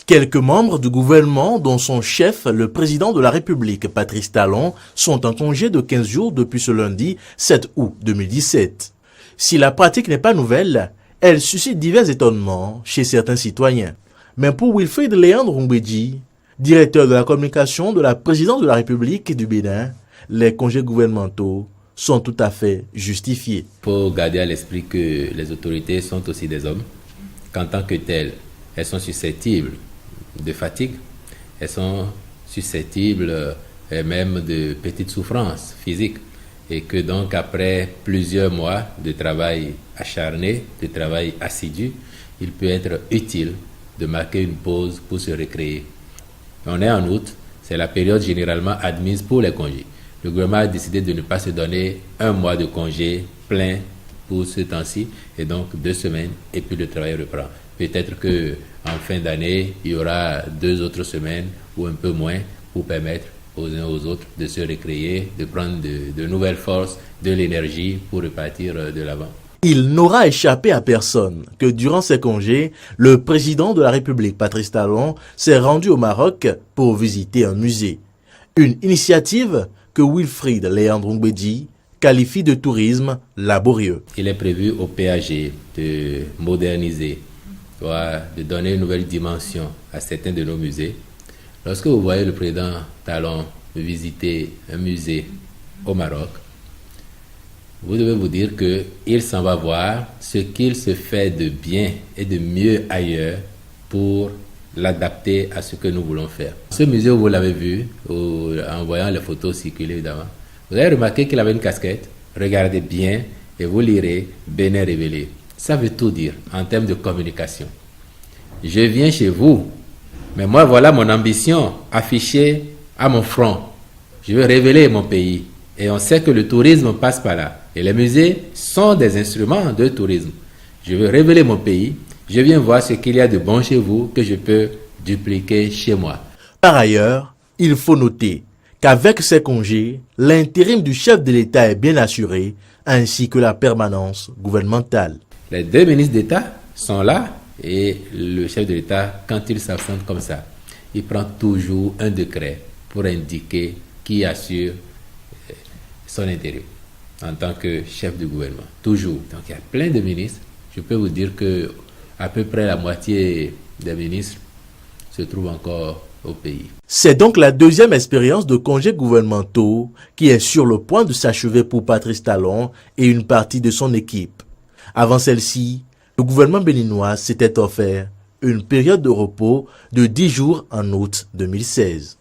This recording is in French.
Quelques membres du gouvernement, dont son chef, le président de la République, Patrice Talon, sont en congé de 15 jours depuis ce lundi 7 août 2017. Si la pratique n'est pas nouvelle, elle suscite divers étonnements chez certains citoyens. Mais pour Wilfried Léandre Ngwedji, directeur de la communication de la présidence de la République du Bénin, les congés gouvernementaux sont tout à fait justifiés. Il faut garder à l'esprit que les autorités sont aussi des hommes, qu'en tant que telles, elles sont susceptibles de fatigue, elles sont susceptibles même de petites souffrances physiques, et que donc après plusieurs mois de travail acharné, de travail assidu, il peut être utile de marquer une pause pour se récréer. On est en août, c'est la période généralement admise pour les congés. Le gouvernement a décidé de ne pas se donner un mois de congé plein pour ce temps-ci, et donc 2 semaines, et puis le travail reprend. Peut-être qu'en fin d'année, il y aura 2 autres semaines ou un peu moins pour permettre aux uns aux autres de se récréer, de prendre de nouvelles forces, de l'énergie pour repartir de l'avant. Il n'aura échappé à personne que durant ces congés, le président de la République, Patrice Talon, s'est rendu au Maroc pour visiter un musée. Une initiative que Wilfried Léandre Ngwedji qualifie de tourisme laborieux. Il est prévu au PAG de moderniser, de donner une nouvelle dimension à certains de nos musées. Lorsque vous voyez le président Talon visiter un musée au Maroc, vous devez vous dire qu'il s'en va voir ce qu'il se fait de bien et de mieux ailleurs pour l'adapter à ce que nous voulons faire. Ce musée, vous l'avez vu en voyant les photos circuler évidemment. Vous avez remarqué qu'il avait une casquette. Regardez bien et vous lirez Bénin révélé. Ça veut tout dire en termes de communication. Je viens chez vous, mais moi voilà mon ambition affichée à mon front. Je veux révéler mon pays. Et on sait que le tourisme passe par là. Et les musées sont des instruments de tourisme. Je veux révéler mon pays. Je viens voir ce qu'il y a de bon chez vous que je peux dupliquer chez moi. Par ailleurs, il faut noter qu'avec ces congés, l'intérim du chef de l'État est bien assuré, ainsi que la permanence gouvernementale. Les 2 ministres d'État sont là et le chef de l'État, quand il s'absente comme ça, il prend toujours un décret pour indiquer qui assure son intérim en tant que chef du gouvernement. Toujours. Donc il y a plein de ministres. Je peux vous dire que à peu près la moitié des ministres se trouvent encore au pays. C'est donc la deuxième expérience de congés gouvernementaux qui est sur le point de s'achever pour Patrice Talon et une partie de son équipe. Avant celle-ci, le gouvernement béninois s'était offert une période de repos de 10 jours en août 2016.